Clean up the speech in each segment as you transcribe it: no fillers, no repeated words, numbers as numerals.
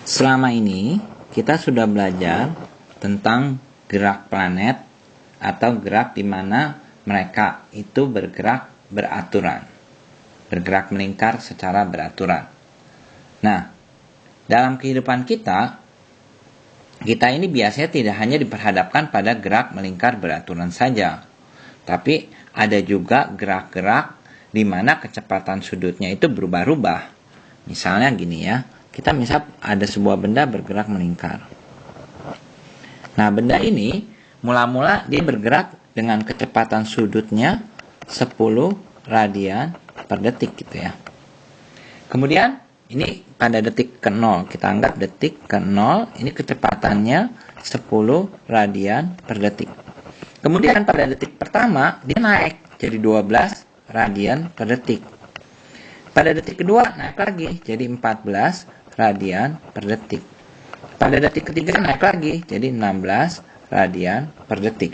Selama ini kita sudah belajar tentang gerak planet atau gerak di mana mereka itu bergerak beraturan, bergerak melingkar secara beraturan. Nah, dalam kehidupan kita ini biasanya tidak hanya diperhadapkan pada gerak melingkar beraturan saja, tapi ada juga gerak-gerak di mana kecepatan sudutnya itu berubah-ubah. Misalnya gini ya, kita misal ada sebuah benda bergerak melingkar. Nah, benda ini mula-mula dia bergerak dengan kecepatan sudutnya 10 radian per detik gitu ya. Kemudian ini pada detik ke-0, kita anggap detik ke-0, ini kecepatannya 10 radian per detik. Kemudian pada detik pertama dia naik jadi 12 radian per detik. Pada detik kedua naik lagi jadi 14 radian per detik. Pada detik ketiga naik lagi jadi 16 radian per detik.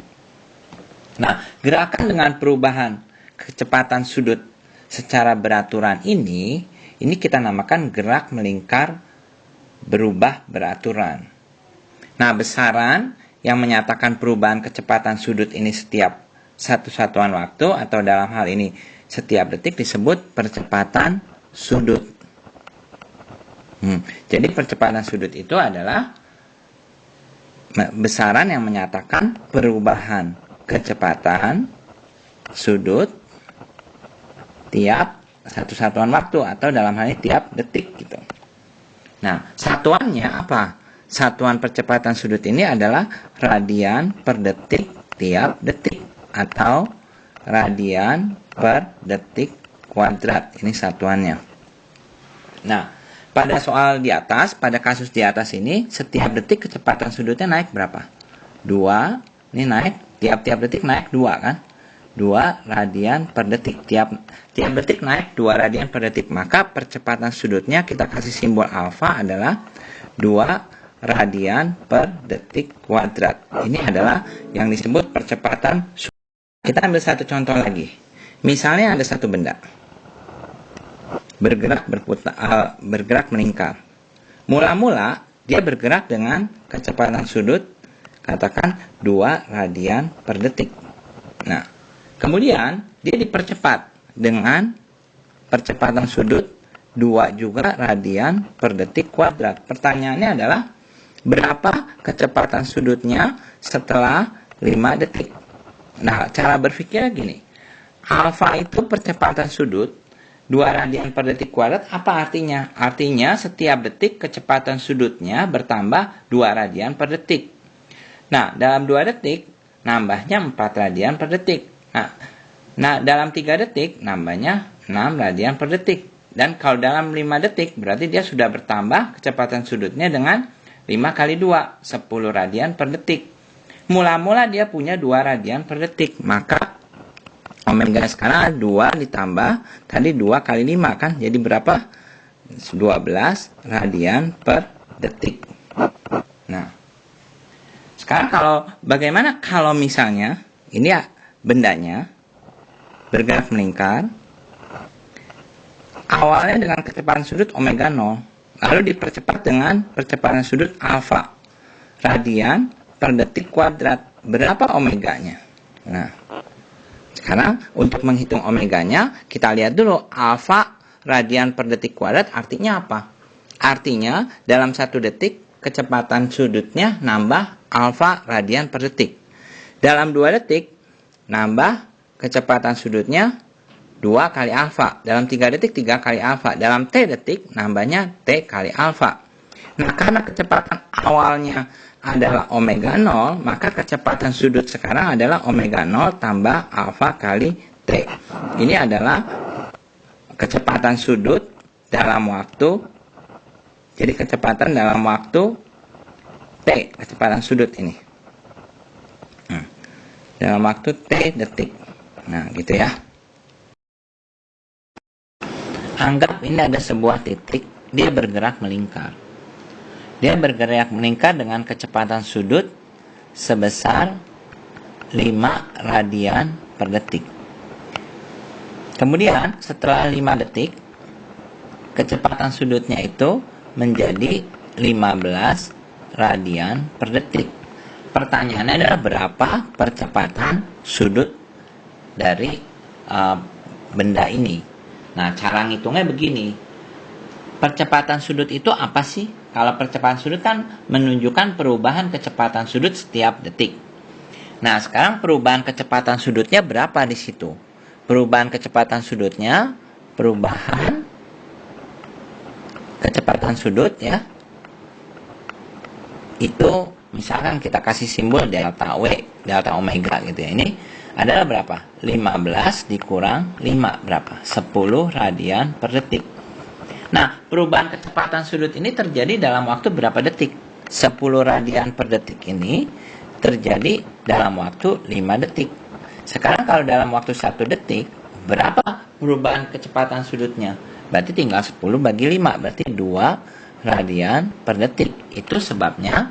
Nah, gerakan dengan perubahan kecepatan sudut secara beraturan ini kita namakan gerak melingkar berubah beraturan. Nah, besaran yang menyatakan perubahan kecepatan sudut ini setiap satu satuan waktu atau dalam hal ini setiap detik disebut percepatan sudut. Jadi percepatan sudut itu adalah besaran yang menyatakan perubahan kecepatan sudut tiap satu satuan waktu atau dalam hal ini tiap detik gitu. Nah, satuannya apa? Satuan percepatan sudut ini adalah radian per detik tiap detik atau radian per detik kuadrat. Ini satuannya. Nah, pada soal di atas, pada kasus di atas ini, setiap detik kecepatan sudutnya naik berapa? 2. Ini naik, tiap-tiap detik naik 2 kan? 2 radian per detik. Tiap detik naik 2 radian per detik. Maka percepatan sudutnya kita kasih simbol alfa adalah 2 radian per detik kuadrat. Ini adalah yang disebut percepatan sudut. Kita ambil satu contoh lagi. Misalnya ada satu benda bergerak melingkar. Mula-mula dia bergerak dengan kecepatan sudut katakan 2 radian per detik. Nah, kemudian dia dipercepat dengan percepatan sudut 2 juga radian per detik kuadrat. Pertanyaannya adalah berapa kecepatan sudutnya setelah 5 detik? Nah, cara berpikirnya gini. Alfa itu percepatan sudut 2 radian per detik kuadrat, apa artinya? Artinya setiap detik kecepatan sudutnya bertambah 2 radian per detik. Nah, dalam 2 detik nambahnya 4 radian per detik. Nah, dalam 3 detik nambahnya 6 radian per detik. Dan kalau dalam 5 detik berarti dia sudah bertambah kecepatan sudutnya dengan 5 kali 2, 10 radian per detik. Mula-mula dia punya 2 radian per detik, maka omega sekarang 2 ditambah tadi 2 kali 5 kan, jadi berapa? 12 radian per detik. Nah, sekarang bagaimana kalau misalnya ini ya bendanya bergerak melingkar, awalnya dengan kecepatan sudut omega 0, lalu dipercepat dengan percepatan sudut alfa radian per detik kuadrat. Berapa omeganya? Nah, sekarang untuk menghitung omeganya, kita lihat dulu alfa radian per detik kuadrat artinya apa? Artinya dalam 1 detik kecepatan sudutnya nambah alfa radian per detik. Dalam 2 detik nambah kecepatan sudutnya 2 kali alfa. Dalam 3 detik 3 kali alfa. Dalam T detik nambahnya T kali alfa. Nah, karena kecepatan awalnya adalah omega 0, maka kecepatan sudut sekarang adalah omega 0 tambah alfa kali T. Ini adalah kecepatan sudut dalam waktu. Jadi kecepatan dalam waktu T, kecepatan sudut ini. Dalam waktu T detik. Nah, gitu ya. Anggap ini ada sebuah titik, dia bergerak melingkar. Dia bergerak melingkar dengan kecepatan sudut sebesar 5 radian per detik. Kemudian setelah 5 detik, kecepatan sudutnya itu menjadi 15 radian per detik. Pertanyaannya adalah berapa percepatan sudut dari benda ini. Nah, cara ngitungnya begini. Percepatan sudut itu apa sih? Kalau percepatan sudut kan menunjukkan perubahan kecepatan sudut setiap detik. Nah, sekarang perubahan kecepatan sudutnya berapa di situ? Perubahan kecepatan sudutnya, perubahan kecepatan sudut ya, itu misalkan kita kasih simbol delta W, delta omega gitu ya. Ini adalah berapa? 15 dikurang 5 berapa? 10 radian per detik. Nah, perubahan kecepatan sudut ini terjadi dalam waktu berapa detik? 10 radian per detik ini terjadi dalam waktu 5 detik. Sekarang kalau dalam waktu 1 detik, berapa perubahan kecepatan sudutnya? Berarti tinggal 10 bagi 5, berarti 2 radian per detik. Itu sebabnya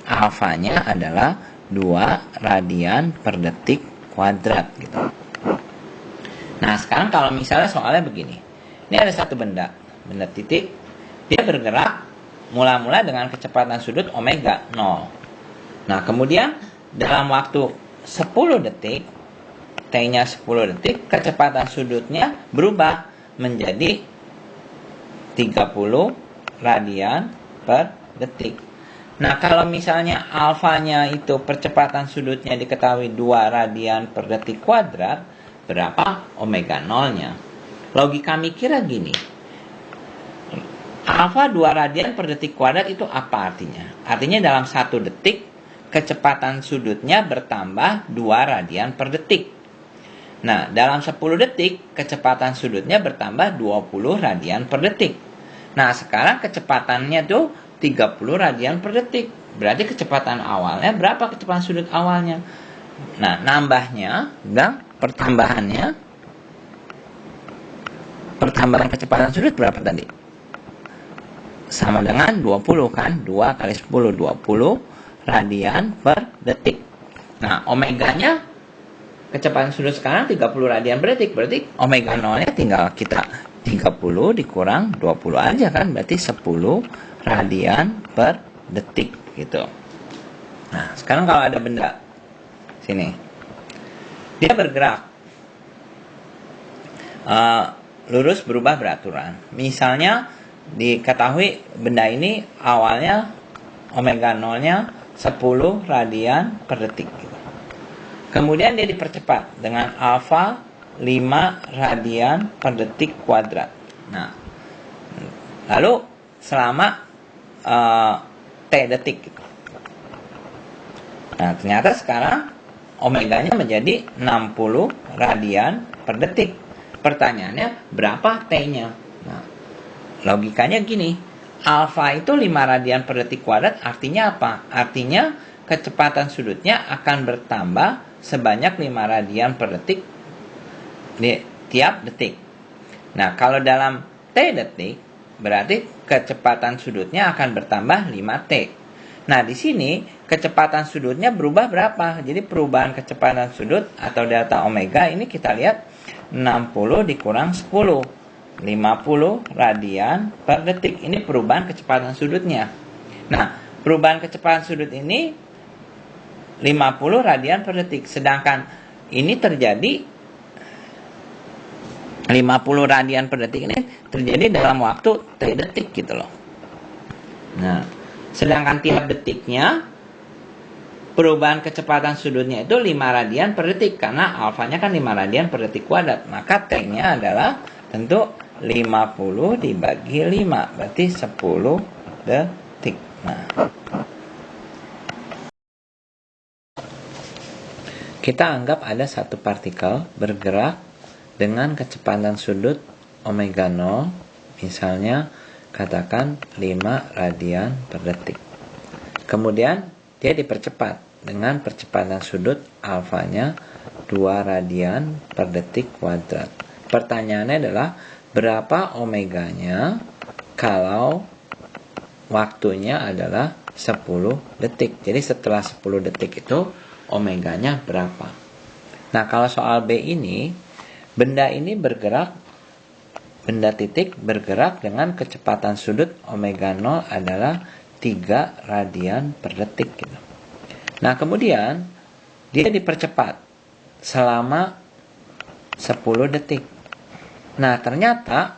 alfanya adalah 2 radian per detik kuadrat gitu. Nah, sekarang kalau misalnya soalnya begini. Ini ada satu benda titik, dia bergerak mula-mula dengan kecepatan sudut omega 0. Nah, kemudian dalam waktu 10 detik, T-nya 10 detik, kecepatan sudutnya berubah menjadi 30 radian per detik. Nah, kalau misalnya alfanya itu percepatan sudutnya diketahui 2 radian per detik kuadrat, berapa omega 0-nya? Logika mikirnya gini. Alfa 2 radian per detik kuadrat itu apa artinya? Artinya dalam 1 detik, kecepatan sudutnya bertambah 2 radian per detik. Nah, dalam 10 detik, kecepatan sudutnya bertambah 20 radian per detik. Nah, sekarang kecepatannya tuh 30 radian per detik. Berarti kecepatan awalnya, berapa kecepatan sudut awalnya? Nah, nambahnya, pertambahan kecepatan sudut berapa tadi? Sama dengan 20 kan, 2 kali 10, 20 radian per detik. Nah, omeganya kecepatan sudut sekarang 30 radian per detik, berarti omega 0-nya tinggal kita 30 dikurang 20 aja kan, berarti 10 radian per detik gitu. Nah, sekarang kalau ada benda sini, dia bergerak lurus berubah beraturan. Misalnya diketahui benda ini awalnya omega 0-nya 10 radian per detik. Kemudian dia dipercepat dengan alfa 5 radian per detik kuadrat. Nah, lalu selama T detik. Nah, ternyata sekarang omeganya menjadi 60 radian per detik. Pertanyaannya, berapa T-nya? Nah, logikanya gini, alfa itu 5 radian per detik kuadrat artinya apa? Artinya kecepatan sudutnya akan bertambah sebanyak 5 radian per detik di tiap detik. Nah, kalau dalam T detik, berarti kecepatan sudutnya akan bertambah 5T. Nah, di sini kecepatan sudutnya berubah berapa? Jadi perubahan kecepatan sudut atau delta omega ini kita lihat 60 dikurang 10. 50 radian per detik. Ini perubahan kecepatan sudutnya. Nah, perubahan kecepatan sudut ini 50 radian per detik. Sedangkan ini terjadi 50 radian per detik ini terjadi dalam waktu T detik gitu loh. Nah, sedangkan tiap detiknya perubahan kecepatan sudutnya itu 5 radian per detik. Karena alfanya kan 5 radian per detik kuadrat. Maka T-nya adalah tentu 50 dibagi 5, berarti 10 detik. Nah, kita anggap ada satu partikel bergerak dengan kecepatan sudut omega 0, misalnya katakan 5 radian per detik. Kemudian dia dipercepat dengan percepatan sudut alfanya 2 radian per detik kuadrat. Pertanyaannya adalah berapa omeganya kalau waktunya adalah 10 detik. Jadi setelah 10 detik itu omeganya berapa? Nah, kalau soal B ini, benda ini bergerak, benda titik bergerak dengan kecepatan sudut omega 0 adalah 3 radian per detik gitu. Nah, kemudian dia dipercepat selama 10 detik. Nah, ternyata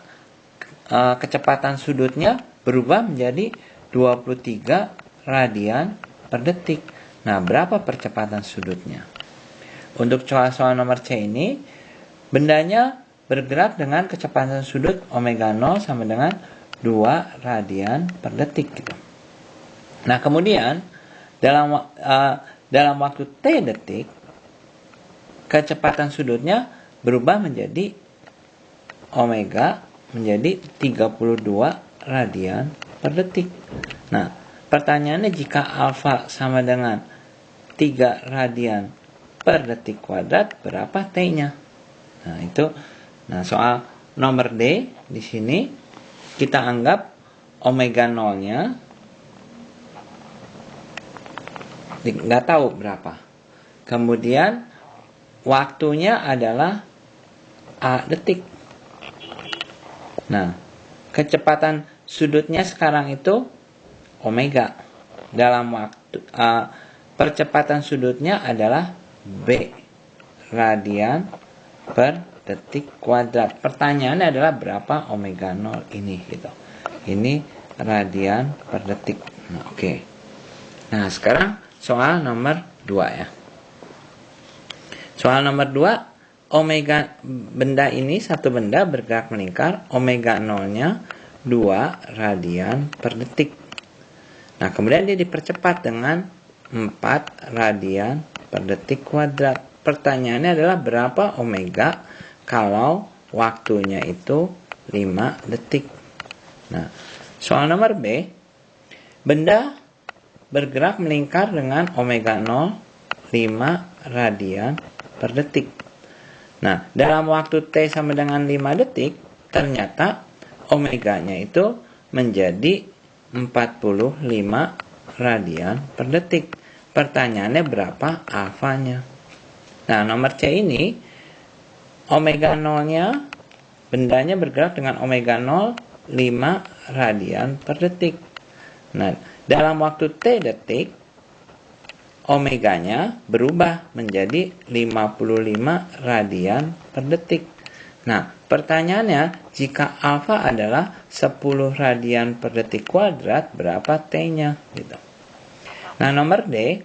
kecepatan sudutnya berubah menjadi 23 radian per detik. Nah, berapa percepatan sudutnya? Untuk soal nomor C ini, bendanya bergerak dengan kecepatan sudut omega 0 sama dengan 2 radian per detik gitu. Nah, kemudian dalam waktu T detik, kecepatan sudutnya berubah menjadi omega menjadi 32 radian per detik. Nah, pertanyaannya jika alfa sama dengan 3 radian per detik kuadrat, berapa T-nya? Nah, itu. Nah, soal nomor D di sini kita anggap omega 0-nya nggak tahu berapa. Kemudian waktunya adalah A detik. Nah, kecepatan sudutnya sekarang itu omega. Dalam waktu percepatan sudutnya adalah B radian per detik kuadrat. Pertanyaannya adalah berapa omega 0 ini gitu. Ini radian per detik. Nah, oke. Nah, sekarang soal nomor 2 ya. Soal nomor 2, omega benda ini, satu benda bergerak melingkar, omega 0-nya 2 radian per detik. Nah, kemudian dia dipercepat dengan 4 radian per detik kuadrat. Pertanyaannya adalah berapa omega kalau waktunya itu 5 detik. Nah, soal nomor B, benda bergerak melingkar dengan omega 0 5 radian per detik. Nah, dalam waktu T sama dengan 5 detik, ternyata omeganya itu menjadi 45 radian per detik. Pertanyaannya berapa alfanya? Nah, nomor C ini, omega 0-nya, bendanya bergerak dengan omega 0 5 radian per detik. Nah, dalam waktu T detik, omeganya berubah menjadi 55 radian per detik. Nah, pertanyaannya, jika alfa adalah 10 radian per detik kuadrat, berapa T-nya? Gitu. Nah, nomor D,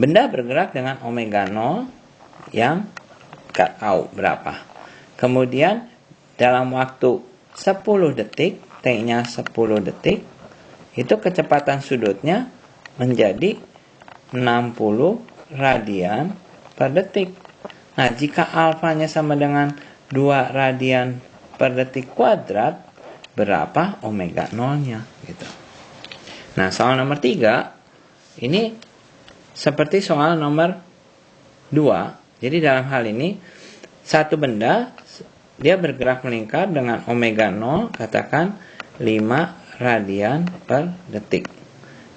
benda bergerak dengan omega 0 yang gak tahu berapa. Kemudian, dalam waktu 10 detik, T-nya 10 detik, itu kecepatan sudutnya menjadi 60 radian per detik. Nah, jika alfanya sama dengan 2 radian per detik kuadrat, berapa omega 0-nya? Gitu. Nah, soal nomor 3, ini seperti soal nomor 2. Jadi dalam hal ini, satu benda, dia bergerak melingkar dengan omega 0, katakan 5 radian per detik.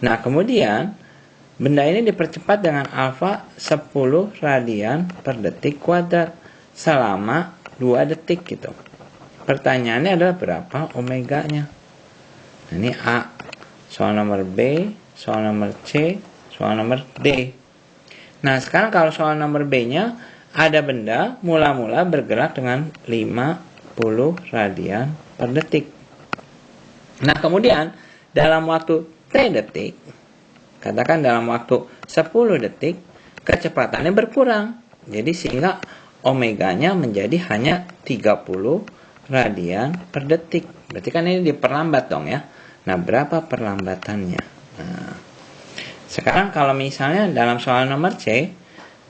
Nah, kemudian benda ini dipercepat dengan alfa 10 radian per detik kuadrat selama 2 detik gitu. Pertanyaannya adalah berapa omeganya? Nah, ini A. Soal nomor B, soal nomor C, soal nomor D. Nah, sekarang kalau soal nomor B-nya, ada benda mula-mula bergerak dengan 50 radian per detik. Nah, kemudian dalam waktu T detik, katakan dalam waktu 10 detik, kecepatannya berkurang. Jadi sehingga omeganya menjadi hanya 30 radian per detik. Berarti kan ini diperlambat dong ya. Nah, berapa perlambatannya? Nah, sekarang kalau misalnya dalam soal nomor C,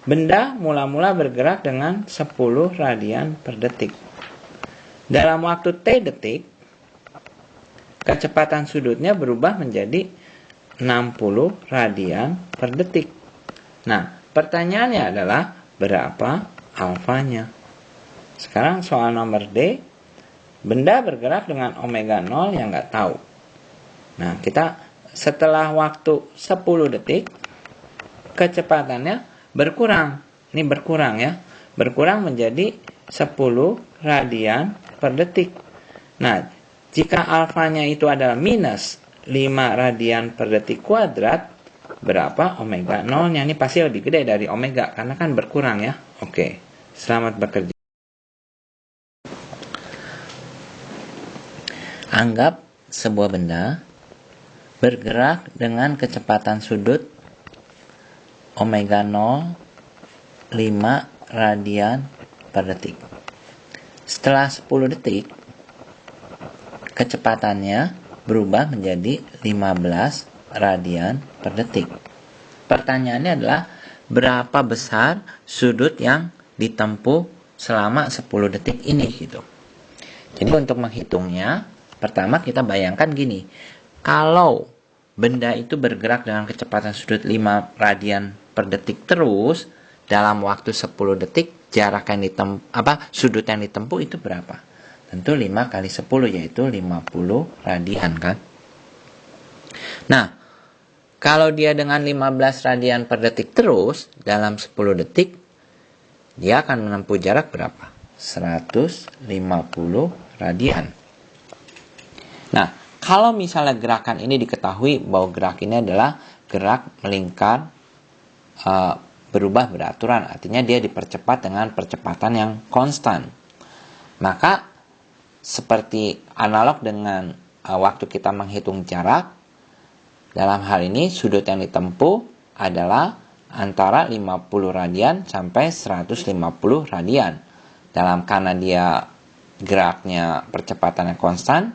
benda mula-mula bergerak dengan 10 radian per detik. Dalam waktu T detik, kecepatan sudutnya berubah menjadi 60 radian per detik. Nah, pertanyaannya adalah berapa alfanya? Sekarang soal nomor D, benda bergerak dengan omega 0 yang nggak tahu. Nah, kita setelah waktu 10 detik, kecepatannya berkurang. Ini berkurang ya. Berkurang menjadi 10 radian per detik. Nah, jika alfanya itu adalah minus 5 radian per detik kuadrat, berapa omega 0-nya? Ini pasti lebih gede dari omega, karena kan berkurang ya. Oke, selamat bekerja. Anggap sebuah benda bergerak dengan kecepatan sudut omega 0 5 radian per detik. Setelah 10 detik, kecepatannya berubah menjadi 15 radian per detik. Pertanyaannya adalah, berapa besar sudut yang ditempuh selama 10 detik ini gitu. Jadi untuk menghitungnya, pertama kita bayangkan gini. Kalau benda itu bergerak dengan kecepatan sudut 5 radian per detik terus, dalam waktu 10 detik, jarak yang sudut yang ditempuh itu berapa? Tentu 5 kali 10 yaitu 50 radian kan. Nah, kalau dia dengan 15 radian per detik terus, dalam 10 detik, dia akan menempuh jarak berapa? 150 radian. Nah, kalau misalnya gerakan ini diketahui bahwa gerak ini adalah gerak melingkar berubah beraturan, artinya dia dipercepat dengan percepatan yang konstan. Maka seperti analog dengan waktu kita menghitung jarak, dalam hal ini sudut yang ditempuh adalah antara 50 radian sampai 150 radian. Karena dia geraknya percepatannya konstan,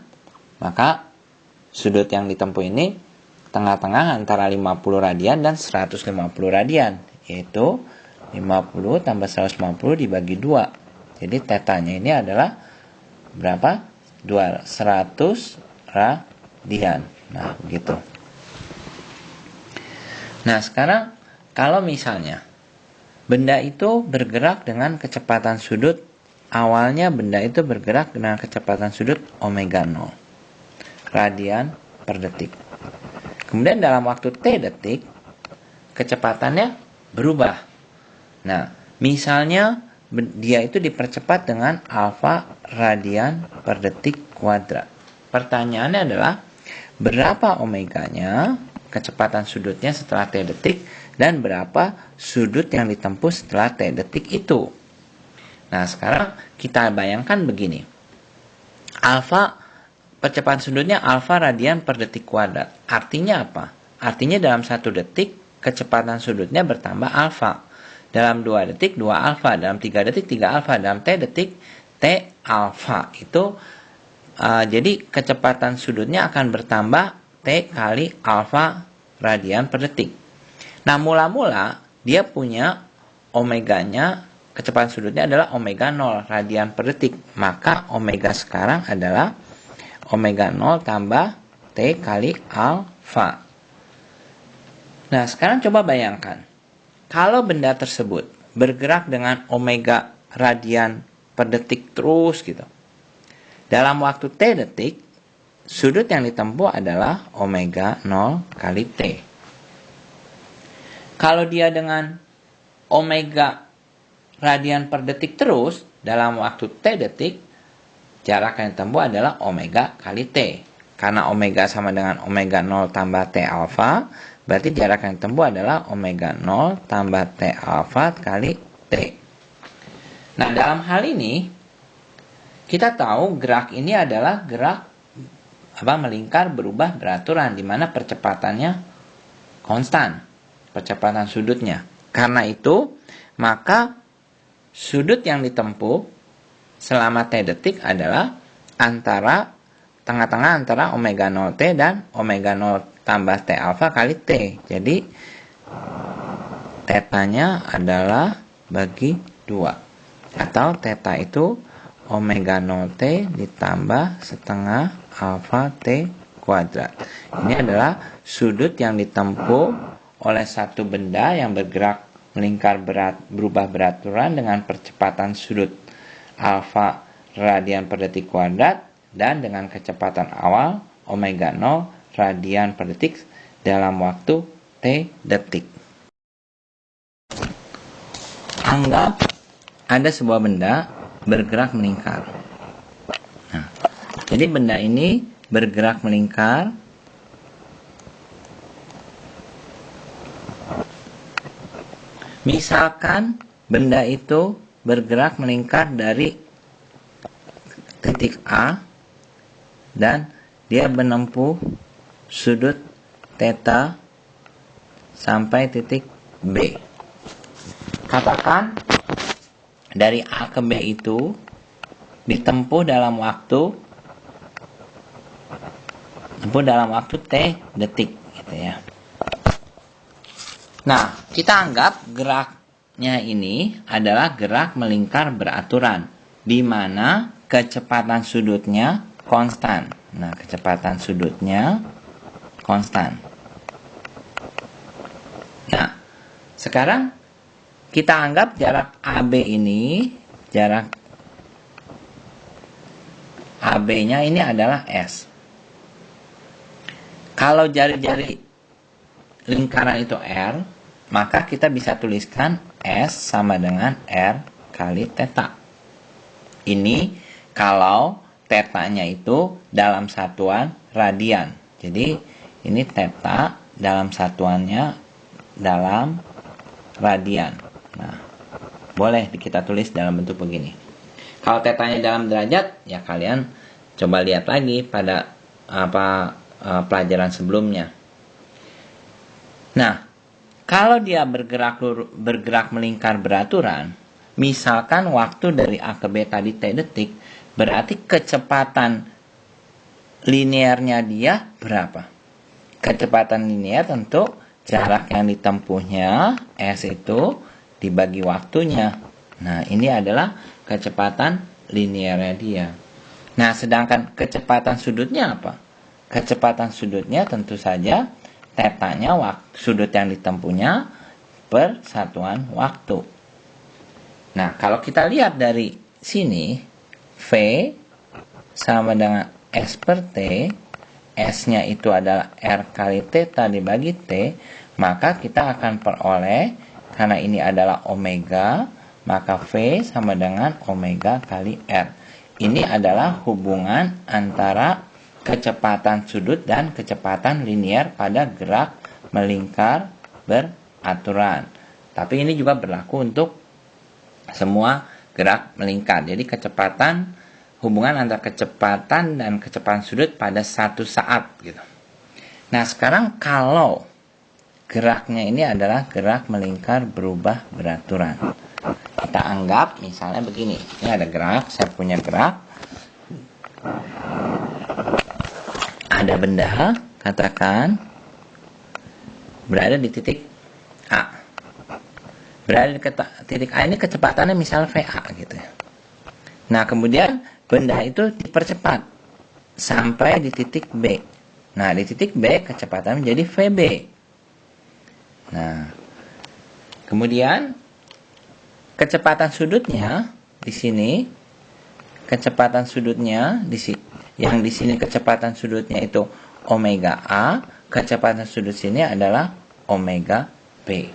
maka sudut yang ditempuh ini tengah-tengah antara 50 radian dan 150 radian, yaitu 50 tambah 150 dibagi 2. Jadi tetanya ini adalah berapa? 100 radian. Nah, begitu. Nah, sekarang kalau misalnya benda itu bergerak dengan kecepatan sudut, awalnya benda itu bergerak dengan kecepatan sudut omega 0 radian per detik. Kemudian dalam waktu T detik, kecepatannya berubah. Nah, misalnya dia itu dipercepat dengan alfa radian per detik kuadrat. Pertanyaannya adalah, berapa omeganya, kecepatan sudutnya setelah T detik, dan berapa sudut yang ditempuh setelah T detik itu. Nah, sekarang kita bayangkan begini. Percepatan sudutnya alfa radian per detik kuadrat. Artinya apa? Artinya dalam 1 detik, kecepatan sudutnya bertambah alfa. Dalam 2 detik, 2 alfa. Dalam 3 detik, 3 alfa. Dalam T detik, T alfa. Jadi kecepatan sudutnya akan bertambah T kali alfa radian per detik. Nah, mula-mula dia punya omeganya, kecepatan sudutnya adalah omega 0 radian per detik. Maka omega sekarang adalah omega 0 tambah T kali alfa. Nah, sekarang coba bayangkan. Kalau benda tersebut bergerak dengan omega radian per detik terus gitu. Dalam waktu T detik, sudut yang ditempuh adalah omega 0 kali T. Kalau dia dengan omega radian per detik terus, dalam waktu T detik, jarak yang ditempuh adalah omega kali T. Karena omega sama dengan omega 0 tambah T alfa, berarti jarak yang ditempuh adalah omega 0 tambah T alfa kali T. Nah, dalam hal ini, kita tahu gerak ini adalah gerak melingkar berubah beraturan, di mana percepatannya konstan, percepatan sudutnya. Karena itu, maka sudut yang ditempuh selama T detik adalah tengah-tengah antara omega 0 T dan omega 0 tambah T alfa kali T. Jadi tetanya adalah bagi 2. Atau teta itu omega 0 T ditambah setengah alfa T kuadrat. Ini adalah sudut yang ditempuh oleh satu benda yang bergerak melingkar berubah beraturan dengan percepatan sudut alfa radian per detik kuadrat dan dengan kecepatan awal omega 0 radian per detik dalam waktu T detik. Anggap ada sebuah benda bergerak melingkar. Nah, jadi benda ini bergerak melingkar Misalkan benda itu bergerak melingkar dari titik A dan dia menempuh sudut theta sampai titik B. Katakan dari A ke B itu ditempuh dalam waktu T detik gitu ya. Nah, kita anggap geraknya ini adalah gerak melingkar beraturan, di mana kecepatan sudutnya konstan. Nah, kecepatan sudutnya konstan. Nah, sekarang kita anggap jarak AB ini, jarak AB-nya ini adalah S. Kalau jari-jari lingkaran itu R, maka kita bisa tuliskan S sama dengan R kali theta. Ini kalau theta-nya itu dalam satuan radian. Jadi ini theta dalam satuannya dalam radian. Nah, boleh kita tulis dalam bentuk begini. Kalau theta-nya dalam derajat, ya kalian coba lihat lagi pada pelajaran sebelumnya. Nah, kalau dia bergerak melingkar beraturan, misalkan waktu dari A ke B tadi T detik, berarti kecepatan linearnya dia berapa? Kecepatan linear tentu jarak yang ditempuhnya S itu dibagi waktunya. Nah, ini adalah kecepatan linearnya dia. Nah, sedangkan kecepatan sudutnya apa? Kecepatan sudutnya tentu saja theta-nya sudut yang ditempuhnya per satuan waktu. Nah, kalau kita lihat dari sini, V sama dengan S per T, S-nya itu adalah R kali theta dibagi T, maka kita akan peroleh, karena ini adalah omega, maka V sama dengan omega kali R. Ini adalah hubungan antara kecepatan sudut dan kecepatan linear pada gerak melingkar beraturan. Tapi ini juga berlaku untuk semua gerak melingkar. Jadi hubungan antara kecepatan dan kecepatan sudut pada satu saat gitu. Nah, sekarang kalau geraknya ini adalah gerak melingkar berubah beraturan. Kita anggap misalnya begini. Ini ada gerak, saya punya gerak. Ada benda, katakan berada di titik A. Berada di titik A ini kecepatannya misalnya VA gitu ya. Nah, kemudian benda itu dipercepat sampai di titik B. Nah, di titik B kecepatannya menjadi VB. Nah, kemudian kecepatan sudutnya di sini, kecepatan sudutnya yang di sini kecepatan sudutnya itu omega A, kecepatan sudut sini adalah omega B.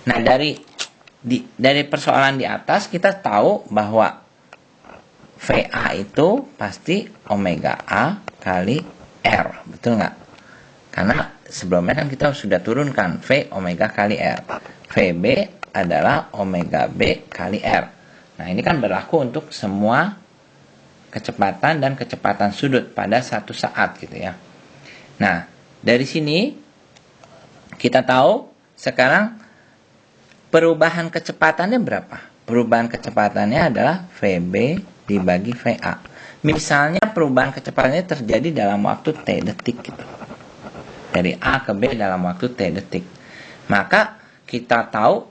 Nah, dari persoalan di atas kita tahu bahwa VA itu pasti omega A kali R, betul nggak? Karena sebelumnya kan kita sudah turunkan V omega kali R. VB adalah omega B kali R. Nah, ini kan berlaku untuk semua kecepatan dan kecepatan sudut pada satu saat gitu ya. Nah, dari sini kita tahu sekarang perubahan kecepatannya berapa? Perubahan kecepatannya adalah VB dibagi VA. Misalnya perubahan kecepatannya terjadi dalam waktu T detik gitu. Dari A ke B dalam waktu T detik. Maka kita tahu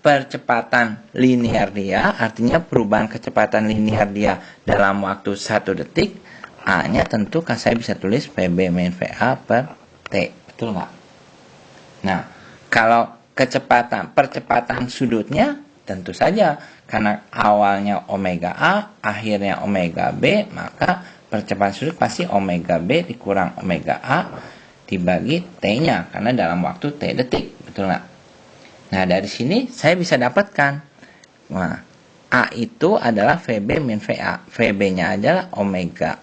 percepatan linear dia, artinya perubahan kecepatan linear dia dalam waktu 1 detik, A-nya tentu kan saya bisa tulis VB min VA per T. Betul nggak? Nah, kalau percepatan sudutnya tentu saja karena awalnya omega A, akhirnya omega B, maka percepatan sudut pasti omega B dikurang omega A dibagi T-nya karena dalam waktu T detik. Betul nggak? Nah, dari sini saya bisa dapatkan. Nah, A itu adalah VB min VA. VB-nya adalah omega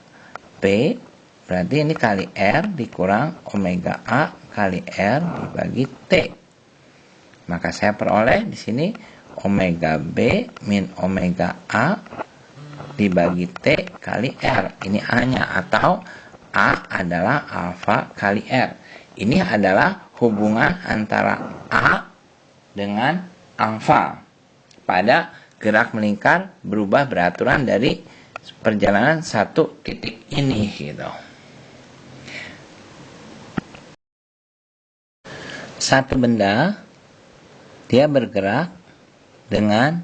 B. Berarti ini kali R dikurang omega A kali R dibagi T. Maka saya peroleh di sini omega B min omega A dibagi T kali R. Ini A-nya, atau A adalah alfa kali R. Ini adalah hubungan antara A dengan alfa pada gerak melingkar berubah beraturan dari perjalanan satu titik ini gitu. Satu benda dia bergerak dengan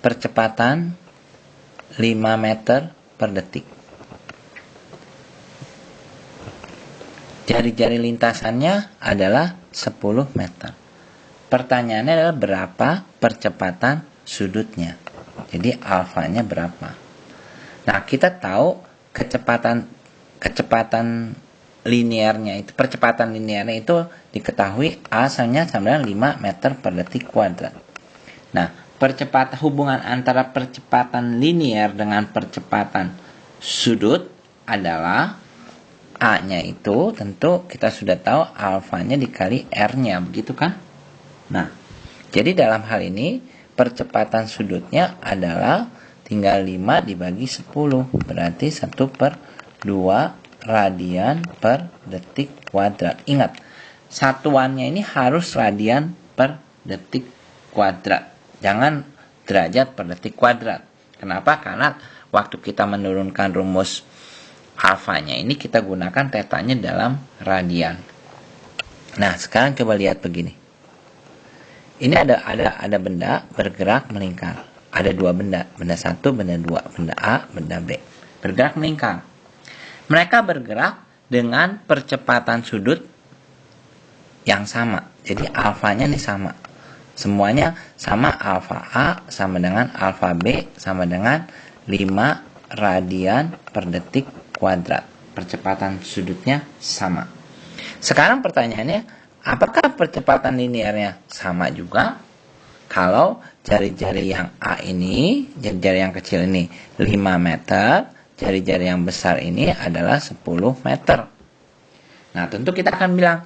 percepatan 5 meter per detik. Jari-jari lintasannya adalah 10 meter. Pertanyaannya adalah berapa percepatan sudutnya. Jadi alfanya berapa? Nah, kita tahu kecepatan linearnya itu, percepatan linearnya itu diketahui A sama dengan 5 meter per detik kuadrat. Nah, hubungan antara percepatan linear dengan percepatan sudut adalah A-nya itu tentu kita sudah tahu alfanya dikali R-nya, begitu kan? Nah, jadi dalam hal ini percepatan sudutnya adalah tinggal 5 dibagi 10, berarti 1/2 radian per detik kuadrat. Ingat, satuannya ini harus radian per detik kuadrat. Jangan derajat per detik kuadrat. Kenapa? Karena waktu kita menurunkan rumus alfanya ini kita gunakan tetanya dalam radian. Nah, sekarang coba lihat begini. Ini ada benda bergerak melingkar. Ada dua benda, benda 1, benda 2, benda A, benda B. Bergerak melingkar. Mereka bergerak dengan percepatan sudut yang sama. Jadi alfanya ini sama. Semuanya sama, alfa A sama dengan alfa B sama dengan 5 radian per detik kuadrat. Percepatan sudutnya sama. Sekarang pertanyaannya, apakah percepatan linearnya sama juga? Kalau jari-jari yang A ini, jari-jari yang kecil ini 5 meter, jari-jari yang besar ini adalah 10 meter. Nah, tentu kita akan bilang,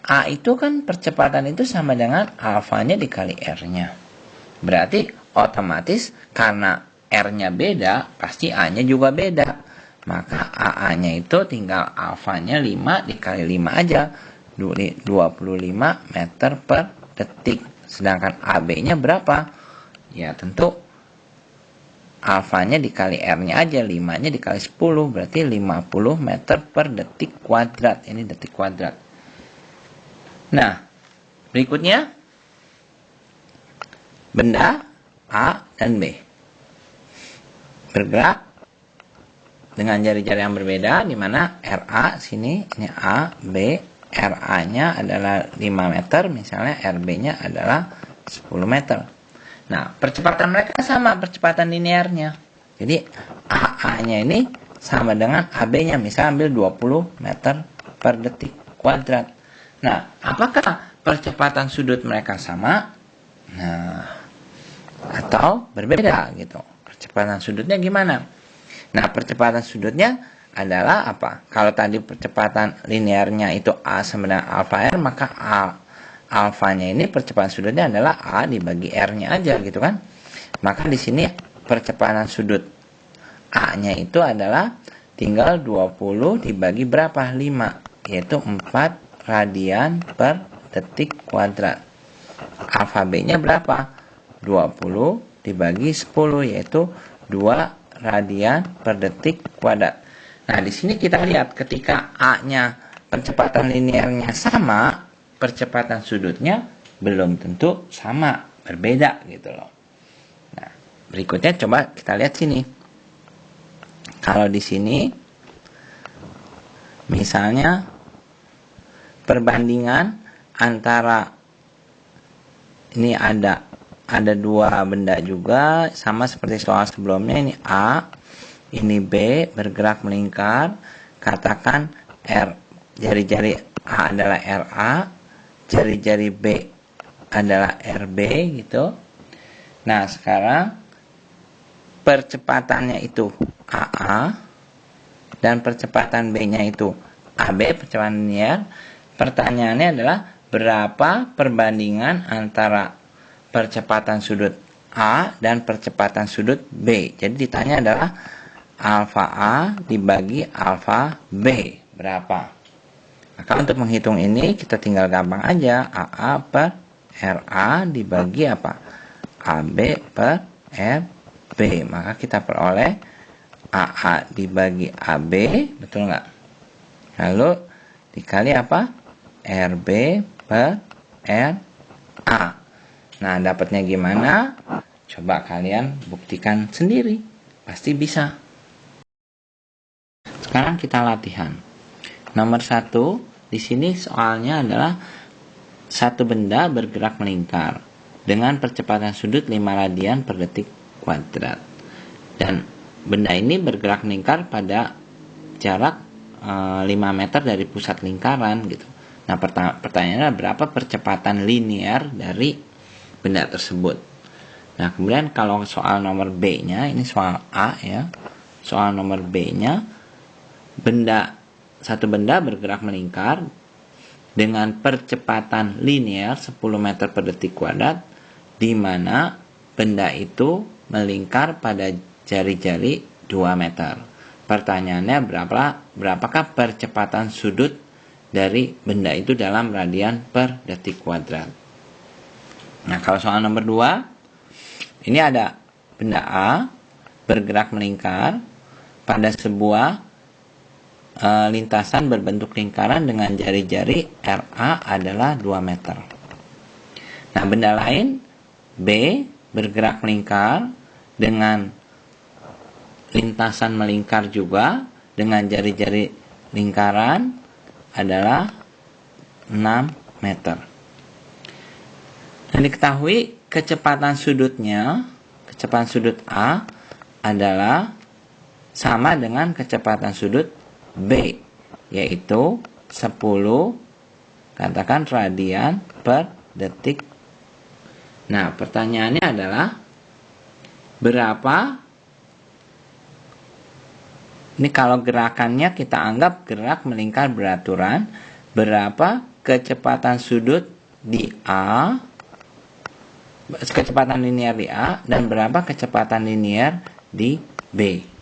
A itu kan percepatan itu sama dengan alfanya dikali R-nya. Berarti otomatis karena R-nya beda, pasti A-nya juga beda. Maka AA-nya itu tinggal alfanya 5 dikali 5 aja. 25 meter per detik. Sedangkan AB-nya berapa? Ya tentu alfanya dikali R-nya aja, 5-nya dikali 10, berarti 50 meter per detik kuadrat. Ini detik kuadrat. Nah, berikutnya benda A dan B bergerak dengan jari-jari yang berbeda, di mana RA sini ini A, B, RA-nya adalah 5 meter, misalnya RB-nya adalah 10 meter. Nah, percepatan mereka sama, percepatan linearnya. Jadi AA-nya ini sama dengan AB-nya, misalnya ambil 20 meter per detik kuadrat. Nah, apakah percepatan sudut mereka sama? Nah, atau berbeda gitu. Percepatan sudutnya gimana? Nah, percepatan sudutnya adalah apa? Kalau tadi percepatan linearnya itu A sama dengan alfa R, maka alfanya ini percepatan sudutnya adalah A dibagi R-nya aja gitu kan. Maka di sini percepatan sudut A-nya itu adalah tinggal 20 dibagi berapa? 5, yaitu 4 radian per detik kuadrat. Alfa B-nya berapa? 20 dibagi 10, yaitu 2 radian per detik kuadrat. Nah, di sini kita lihat ketika A-nya percepatan linearnya sama, percepatan sudutnya belum tentu sama, berbeda gitu loh. Nah, berikutnya coba kita lihat sini. Kalau di sini misalnya perbandingan antara ini ada dua benda juga sama seperti soal sebelumnya. Ini A, ini B, bergerak melingkar. Katakan R, jari-jari A adalah RA, jari-jari B adalah RB gitu. Nah, sekarang percepatannya itu AA dan percepatan B-nya itu AB, percepatan linear. Pertanyaannya adalah berapa perbandingan antara percepatan sudut A dan percepatan sudut B. Jadi ditanya adalah alfa A dibagi alfa B berapa. Maka untuk menghitung ini kita tinggal gampang aja. AA per RA dibagi apa? AB per RB. Maka kita peroleh AA dibagi AB, betul nggak? Lalu dikali apa? RB per RA. Nah, dapatnya gimana? Coba kalian buktikan sendiri. Pasti bisa. Sekarang kita latihan. Nomor 1, di sini soalnya adalah satu benda bergerak melingkar dengan percepatan sudut 5 radian per detik kuadrat. Dan benda ini bergerak melingkar pada jarak 5 meter dari pusat lingkaran gitu. Nah, pertanyaannya berapa percepatan linear dari benda tersebut. Nah, kemudian kalau soal nomor B-nya, ini soal A ya. Soal nomor B-nya, satu benda bergerak melingkar dengan percepatan linear 10 meter per detik kuadrat, di mana benda itu melingkar pada jari-jari 2 meter. Pertanyaannya berapakah percepatan sudut dari benda itu dalam radian per detik kuadrat. Nah, kalau soal nomor 2, ini ada benda A bergerak melingkar pada sebuah lintasan berbentuk lingkaran dengan jari-jari RA adalah 2 meter. Nah, benda lain B bergerak melingkar dengan lintasan melingkar juga dengan jari-jari lingkaran adalah 6 meter. Dan diketahui kecepatan sudut A adalah sama dengan kecepatan sudut B, yaitu 10 katakan radian per detik. Nah, pertanyaannya adalah berapa, ini kalau gerakannya kita anggap gerak melingkar beraturan, berapa kecepatan sudut di A, kecepatan linear di A, dan berapa kecepatan linear di B.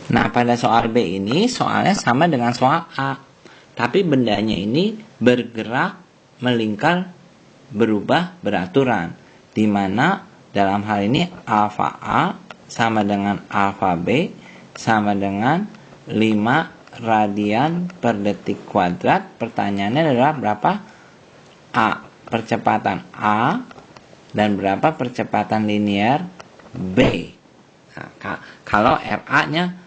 Nah, pada soal B ini soalnya sama dengan soal A, tapi bendanya ini bergerak melingkar berubah beraturan, di mana dalam hal ini alfa A sama dengan alfa B sama dengan 5 radian per detik kuadrat. Pertanyaannya adalah berapa percepatan A dan berapa percepatan linear B. Nah, kalau RA-nya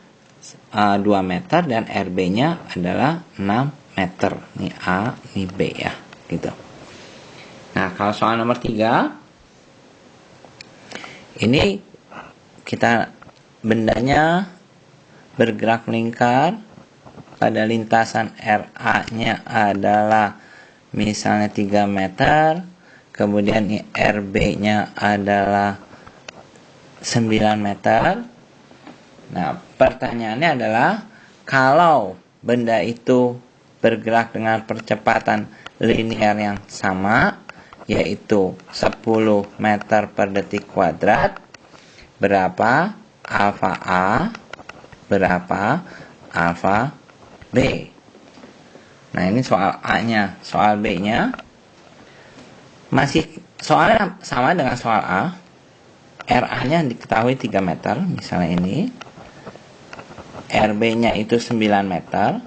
2 meter dan RB-nya adalah 6 meter. Ini A, ini B ya, gitu. Nah, kalau soal nomor 3, ini kita bendanya bergerak melingkar pada lintasan RA-nya adalah misalnya 3 meter, kemudian RB-nya adalah 9 meter. Nah, pertanyaannya adalah kalau benda itu bergerak dengan percepatan linear yang sama, yaitu 10 meter per detik kuadrat, berapa alfa A, berapa alfa B. Nah, ini soal A-nya. Soal B-nya masih soalnya sama dengan soal A. RA-nya diketahui 3 meter, misalnya ini. RB-nya itu 9 meter,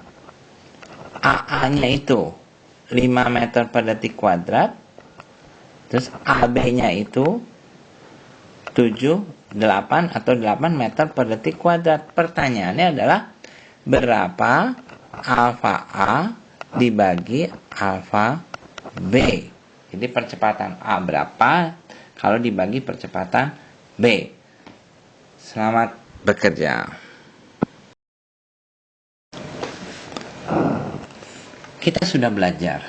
AA-nya itu 5 meter per detik kuadrat, terus AB-nya itu 7, 8 atau 8 meter per detik kuadrat. Pertanyaannya adalah berapa alfa A dibagi alfa B. Jadi percepatan A berapa kalau dibagi percepatan B. Selamat bekerja. Kita sudah belajar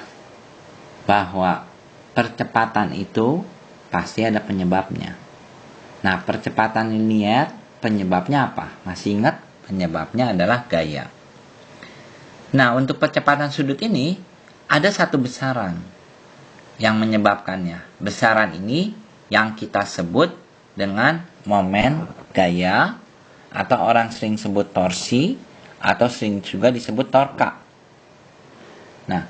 bahwa percepatan itu pasti ada penyebabnya. Nah, percepatan linear penyebabnya apa? Masih ingat? Penyebabnya adalah gaya. Nah, untuk percepatan sudut ini ada satu besaran yang menyebabkannya. Besaran ini yang kita sebut dengan momen gaya, atau orang sering sebut torsi, atau sering juga disebut torka. Nah,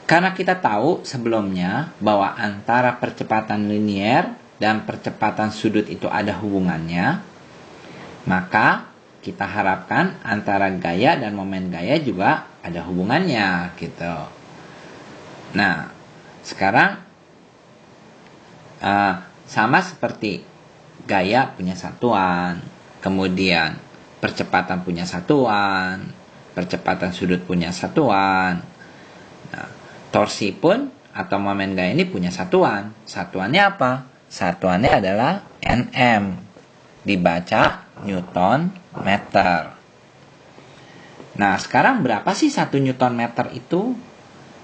karena kita tahu sebelumnya bahwa antara percepatan linier dan percepatan sudut itu ada hubungannya, maka kita harapkan antara gaya dan momen gaya juga ada hubungannya gitu. Nah, sekarang sama seperti gaya punya satuan, kemudian percepatan punya satuan, percepatan sudut punya satuan. Nah, torsi pun atau momen gaya ini punya satuan. Satuannya apa? Satuannya adalah Nm, dibaca Newton meter. Nah, sekarang berapa sih 1 Newton meter itu?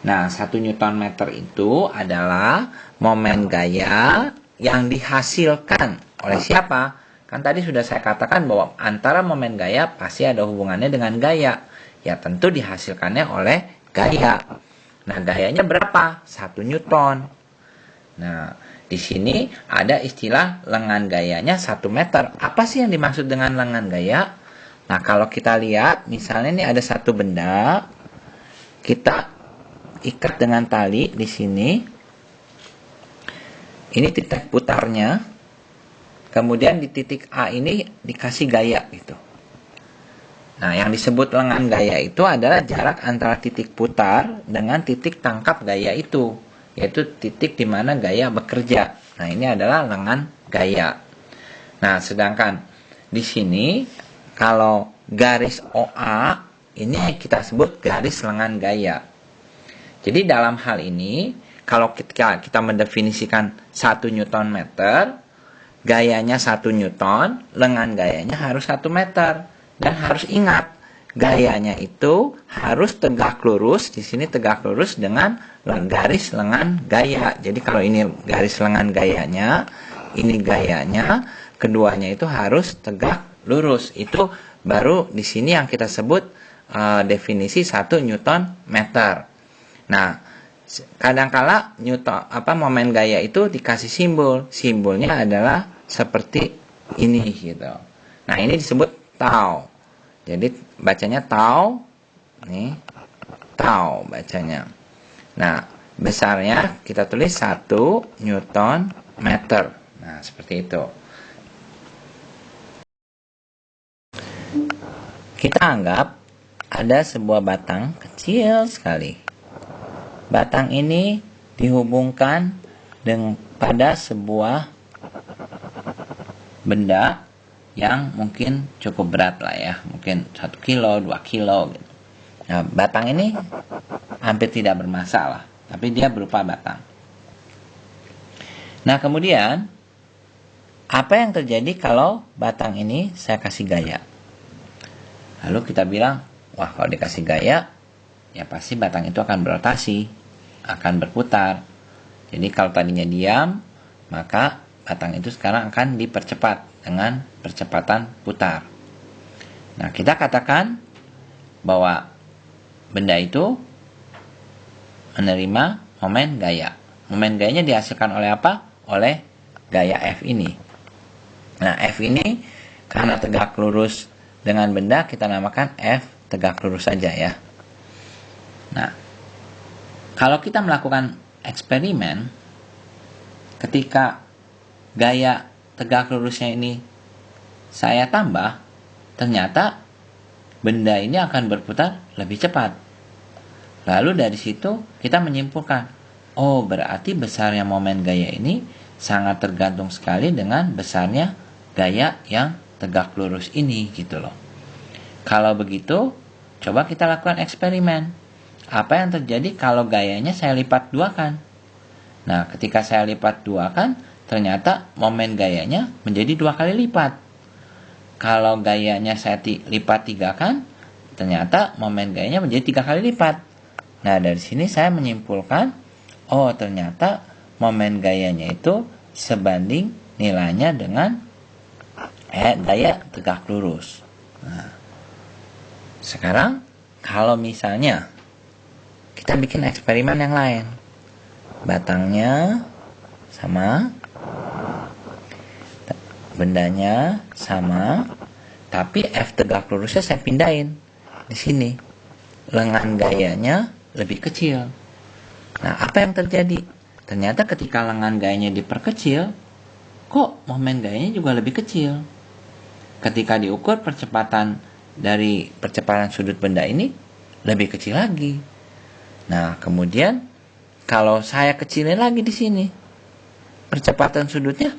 Nah, 1 Newton meter itu adalah momen gaya yang dihasilkan oleh siapa? Kan tadi sudah saya katakan bahwa antara momen gaya pasti ada hubungannya dengan gaya. Ya tentu dihasilkannya oleh gaya. Nah, gayanya berapa? 1 Newton. Nah, di sini ada istilah lengan gayanya 1 meter. Apa sih yang dimaksud dengan lengan gaya? Nah, kalau kita lihat, misalnya ini ada satu benda, kita ikat dengan tali di sini. Ini titik putarnya. Kemudian di titik A ini dikasih gaya gitu. Nah, yang disebut lengan gaya itu adalah jarak antara titik putar dengan titik tangkap gaya itu, yaitu titik di mana gaya bekerja. Nah, ini adalah lengan gaya. Nah, sedangkan di sini kalau garis OA ini kita sebut garis lengan gaya. Jadi dalam hal ini, kalau kita mendefinisikan 1 Newton meter, gayanya 1 Newton, lengan gayanya harus 1 meter. Dan harus ingat, gayanya itu harus tegak lurus, di sini tegak lurus dengan garis lengan gaya. Jadi kalau ini garis lengan gayanya, ini gayanya, keduanya itu harus tegak lurus. Itu baru di sini yang kita sebut definisi 1 Newton meter. Nah, kadangkala momen gaya itu dikasih simbol. Simbolnya adalah seperti ini gitu. Nah, ini disebut tau. Jadi bacanya tau. Nih, tau bacanya. Nah, besarnya kita tulis 1 Newton meter. Nah, seperti itu. Kita anggap ada sebuah batang kecil sekali. Batang ini dihubungkan pada sebuah benda yang mungkin cukup berat lah ya, mungkin 1 kilo, 2 kilo gitu. Nah, batang ini hampir tidak bermasalah, tapi dia berupa batang. Nah, kemudian apa yang terjadi kalau batang ini saya kasih gaya? Lalu kita bilang, wah kalau dikasih gaya, ya pasti batang itu akan berotasi, akan berputar. Jadi kalau tadinya diam, maka batang itu sekarang akan dipercepat dengan percepatan putar. Nah, kita katakan bahwa benda itu menerima momen gaya. Momen gayanya dihasilkan oleh apa? Oleh gaya F ini. Nah, F ini karena tegak lurus dengan benda, kita namakan F tegak lurus saja ya. Nah, kalau kita melakukan eksperimen, ketika gaya tegak lurusnya ini saya tambah, ternyata benda ini akan berputar lebih cepat. Lalu dari situ kita menyimpulkan, oh berarti besarnya momen gaya ini sangat tergantung sekali dengan besarnya gaya yang tegak lurus ini gitu loh. Kalau begitu, coba kita lakukan eksperimen. Apa yang terjadi kalau gayanya saya lipat 2 kan? Nah, ketika saya lipat 2 kan, ternyata momen gayanya menjadi 2 kali lipat. Kalau gayanya saya lipat 3 kan, ternyata momen gayanya menjadi 3 kali lipat. Nah, dari sini saya menyimpulkan, oh ternyata momen gayanya itu sebanding nilainya dengan gaya tegak lurus. Nah, sekarang kalau misalnya kita bikin eksperimen yang lain. Batangnya sama, bendanya sama, tapi F tegak lurusnya saya pindahin di sini. Lengan gayanya lebih kecil. Nah, apa yang terjadi? Ternyata ketika lengan gayanya diperkecil, kok momen gayanya juga lebih kecil. Ketika diukur percepatan dari percepatan sudut benda ini lebih kecil lagi. Nah, kemudian kalau saya kecilin lagi di sini, percepatan sudutnya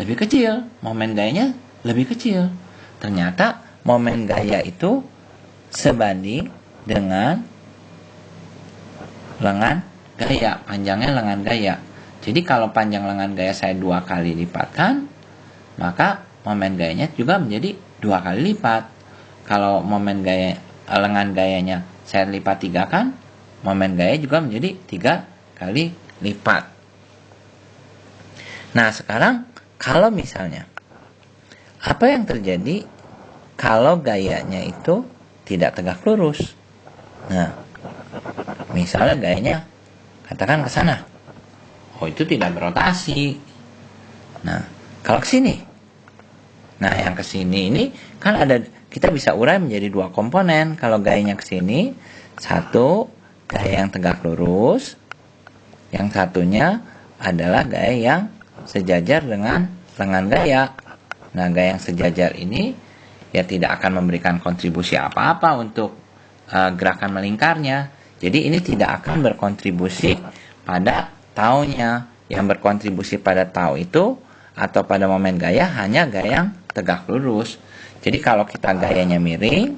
lebih kecil, momen gayanya lebih kecil. Ternyata momen gaya itu sebanding dengan lengan gaya, panjangnya lengan gaya. Jadi kalau panjang lengan gaya saya 2 kali lipatkan, maka momen gayanya juga menjadi 2 kali lipat. Kalau momen gaya lengan gayanya saya lipat 3 kan, momen gaya juga menjadi 3 kali lipat. Nah, sekarang kalau misalnya apa yang terjadi kalau gayanya itu tidak tegak lurus? Nah, misalnya gayanya katakan ke sana. Oh, itu tidak berotasi. Nah, kalau ke sini. Nah, yang ke sini ini kan ada, kita bisa urai menjadi 2 komponen. Kalau gayanya ke sini, satu gaya yang tegak lurus, yang satunya adalah gaya yang sejajar dengan lengan gaya. Nah, gaya yang sejajar ini ya tidak akan memberikan kontribusi apa-apa untuk gerakan melingkarnya. Jadi ini tidak akan berkontribusi pada taunya. Yang berkontribusi pada tau itu atau pada momen gaya hanya gaya yang tegak lurus. Jadi kalau kita gayanya miring,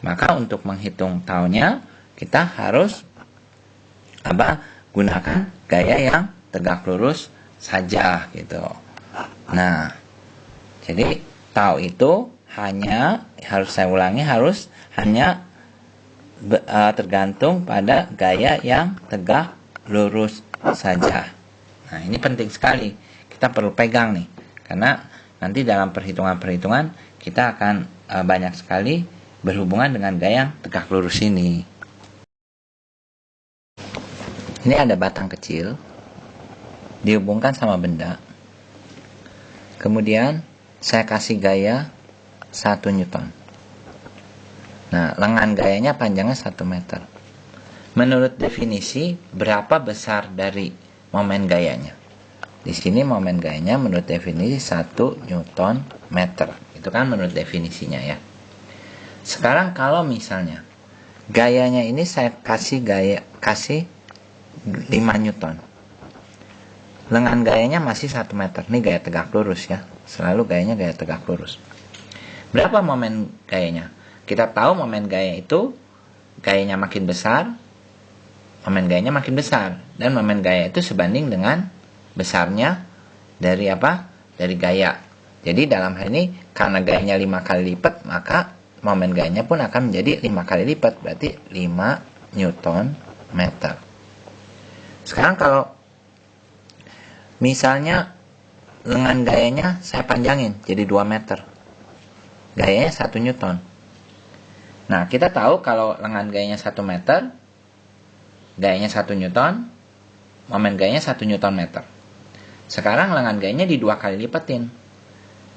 maka untuk menghitung taunya kita harus gunakan gaya yang tegak lurus saja gitu. Nah, jadi tau itu hanya, harus saya ulangi, harus hanya tergantung pada gaya yang tegak lurus saja. Nah, ini penting sekali. Kita perlu pegang nih. Karena nanti dalam perhitungan-perhitungan kita akan banyak sekali berhubungan dengan gaya yang tegak lurus ini. Ini ada batang kecil dihubungkan sama benda. Kemudian saya kasih gaya 1 Newton. Nah, lengan gayanya panjangnya 1 meter. Menurut definisi, berapa besar dari momen gayanya? Di sini momen gayanya menurut definisi 1 Newton meter. Itu kan menurut definisinya ya. Sekarang kalau misalnya gayanya ini saya kasih 5 Newton. Lengan gayanya masih 1 meter. Ini gaya tegak lurus ya. Selalu gayanya gaya tegak lurus. Berapa momen gayanya? Kita tahu momen gaya itu gayanya makin besar, momen gayanya makin besar. Dan momen gaya itu sebanding dengan besarnya dari apa? Dari gaya. Jadi dalam hal ini karena gayanya 5 kali lipat, maka momen gayanya pun akan menjadi 5 kali lipat. Berarti 5 Newton meter. Sekarang kalau misalnya lengan gayanya saya panjangin jadi 2 meter. Gayanya 1 Newton. Nah, kita tahu kalau lengan gayanya 1 meter, gayanya 1 Newton, momen gayanya 1 Newton meter. Sekarang lengan gayanya di 2 kali lipatin.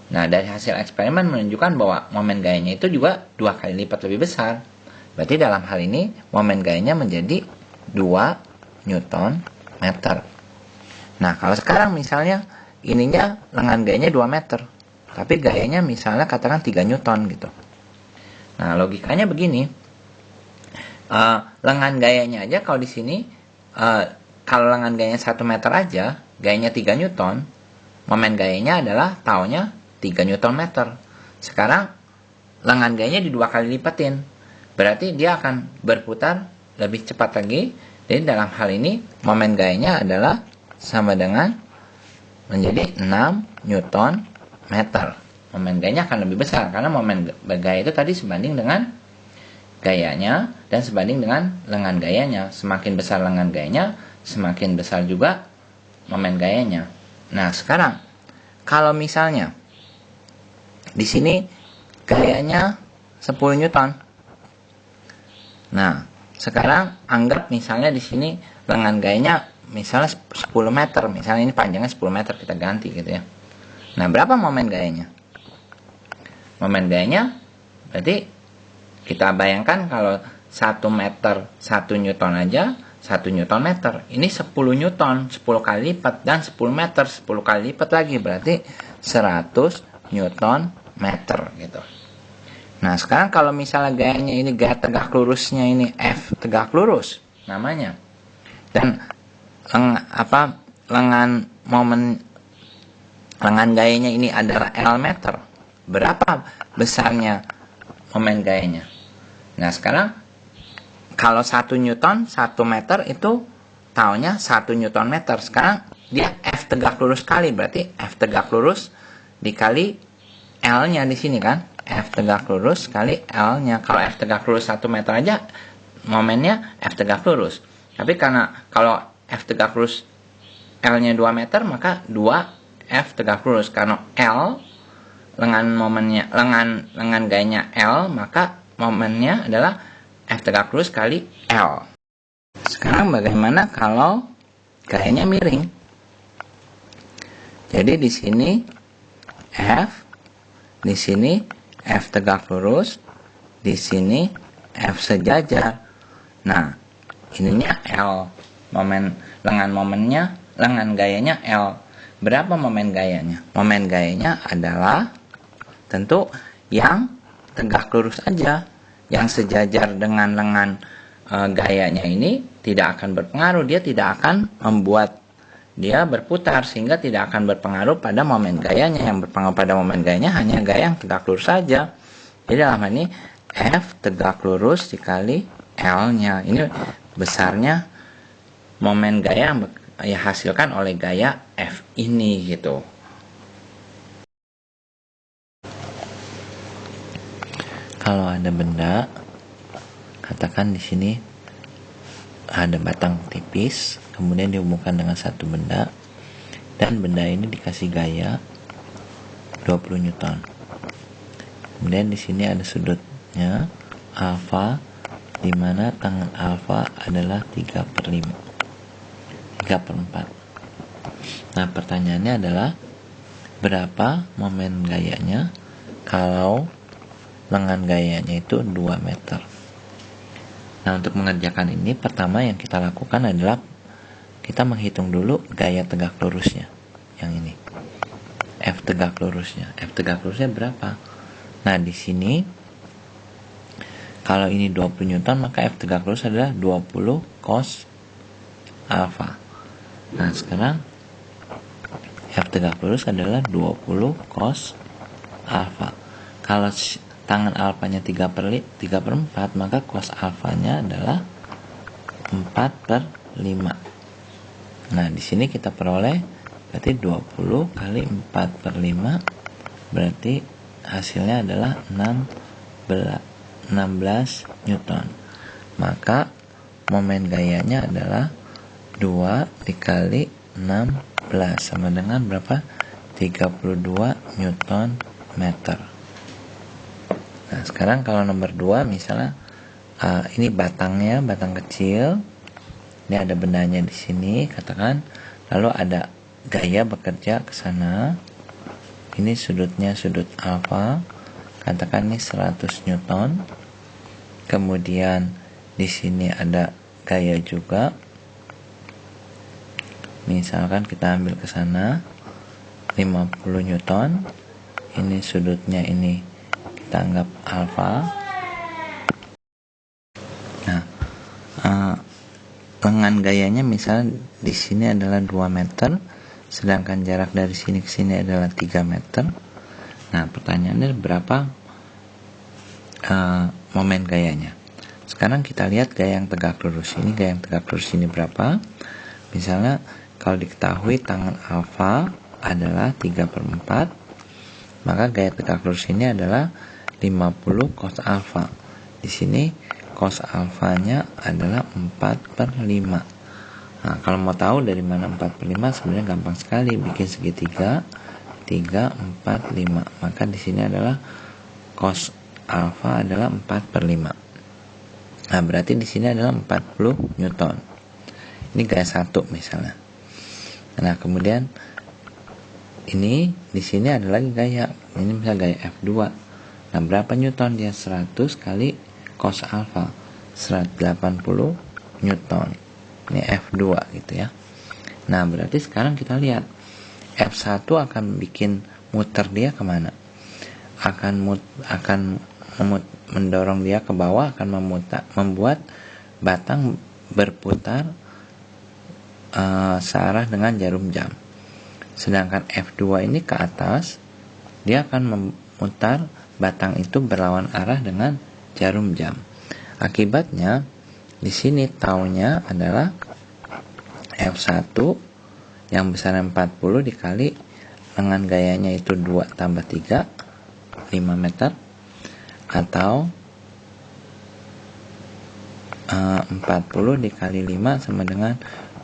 Nah, dari hasil eksperimen menunjukkan bahwa momen gayanya itu juga 2 kali lipat lebih besar. Berarti dalam hal ini, momen gayanya menjadi 2 Newton meter. Nah, kalau sekarang misalnya ininya lengan gayanya 2 meter. Tapi gayanya misalnya katakan 3 Newton gitu. Nah, logikanya begini. Lengan gayanya aja kalau di sini, kalau lengan gayanya 1 meter aja, gayanya 3 Newton, momen gayanya adalah taunya 3 Newton meter. Sekarang, lengan gayanya di 2 kali lipatin. Berarti dia akan berputar lebih cepat lagi. Jadi dalam hal ini, momen gayanya adalah sama dengan menjadi 6 Newton meter. Momen gayanya akan lebih besar karena momen gaya itu tadi sebanding dengan gayanya dan sebanding dengan lengan gayanya. Semakin besar lengan gayanya, semakin besar juga momen gayanya. Nah, sekarang kalau misalnya di sini gayanya 10 Newton. Nah, sekarang anggap misalnya di sini lengan gayanya misalnya 10 meter, misalnya ini panjangnya 10 meter, kita ganti gitu ya. Nah, berapa momen gayanya? Momen gayanya berarti kita bayangkan kalau 1 meter 1 newton aja, 1 newton meter. Ini 10 newton, 10 kali lipat, dan 10 meter 10 kali lipat lagi, berarti 100 newton meter gitu. Nah, sekarang kalau misalnya gayanya ini gaya tegak lurusnya ini F tegak lurus namanya. Dan lengan gayanya ini adalah L meter. Berapa besarnya momen gayanya? Nah, sekarang kalau 1 newton 1 meter itu taunya 1 newton meter. Sekarang dia F tegak lurus kali, berarti F tegak lurus dikali L-nya di sini kan. F tegak lurus kali L-nya. Kalau F tegak lurus 1 meter aja momennya F tegak lurus. Tapi karena kalau F tegak lurus L-nya 2 meter, maka 2F tegak lurus. Karena L lengan gayanya L, maka momennya adalah F tegak lurus kali L. Sekarang bagaimana kalau gayanya miring? Jadi di sini F, di sini F tegak lurus, di sini F sejajar. Nah, ininya L. Lengan gayanya L. Berapa momen gayanya? Momen gayanya adalah tentu yang tegak lurus aja. Yang sejajar dengan lengan gayanya ini tidak akan berpengaruh. Dia tidak akan membuat dia berputar, sehingga tidak akan berpengaruh pada momen gayanya. Yang berpengaruh pada momen gayanya hanya gaya yang tegak lurus saja. Jadi dalam hal ini F tegak lurus dikali L-nya. Ini besarnya momen gaya yang dihasilkan oleh gaya F ini gitu. Kalau ada benda, katakan di sini ada batang tipis, kemudian dihubungkan dengan satu benda, dan benda ini dikasih gaya 20 newton. Kemudian di sini ada sudutnya alfa, di mana tangan alfa adalah 3/4. Nah, pertanyaannya adalah berapa momen gayanya kalau lengan gayanya itu 2 meter. Nah, untuk mengerjakan ini, pertama yang kita lakukan adalah kita menghitung dulu gaya tegak lurusnya. Yang ini. F tegak lurusnya. F tegak lurusnya berapa? Nah, di sini kalau ini 20 newton, maka F tegak lurus adalah 20 cos alfa. Nah, sekarang F tegak lurus /20 cos alfa. Kalau tangan alfanya 3/4, maka cos alfanya adalah 4/5. Nah, di sini kita peroleh berarti 20 kali 4/5, berarti hasilnya adalah 16 newton. Maka momen gayanya adalah 2 dikali 16 sama dengan berapa? 32 newton meter. Nah, sekarang kalau nomor 2 misalnya ini batangnya, batang kecil. Ini ada bendanya di sini, katakan. Lalu ada gaya bekerja ke sana. Ini sudutnya sudut alfa. Katakan ini 100 newton. Kemudian di sini ada gaya juga. Misalkan kita ambil ke sana 50 newton. Ini sudutnya ini kita anggap alfa. Nah, lengan gayanya misalnya di sini adalah 2 meter, sedangkan jarak dari sini ke sini adalah 3 meter. Nah, pertanyaannya berapa momen gayanya? Sekarang kita lihat gaya yang tegak lurus. Ini gaya yang tegak lurus ini berapa? Misalnya kalau diketahui tangan alfa adalah 3/4, maka gaya tegak lurus ini adalah 50 cos alfa. Di sini cos alfanya adalah 4/5. Nah, kalau mau tahu dari mana 4/5, sebenarnya gampang sekali, bikin segitiga 3, 4, 5. Maka di sini adalah cos alfa adalah 4/5. Nah, berarti di sini adalah 40 Newton. Ini gaya 1 misalnya. Nah, kemudian ini di sini ada lagi gaya. Ini misalnya gaya F2. Nah, berapa Newton dia? 100 kali cos alfa. 180 Newton. Ini F2 gitu ya. Nah, berarti sekarang kita lihat F1 akan bikin muter dia kemana? Akan mendorong dia ke bawah, akan membuat batang berputar searah dengan jarum jam. Sedangkan F2 ini ke atas, dia akan memutar batang itu berlawan arah dengan jarum jam. Akibatnya di sini taunya adalah F1 yang besar 40 dikali dengan gayanya itu 2 tambah 3, 5 meter, atau 40 dikali 5 sama dengan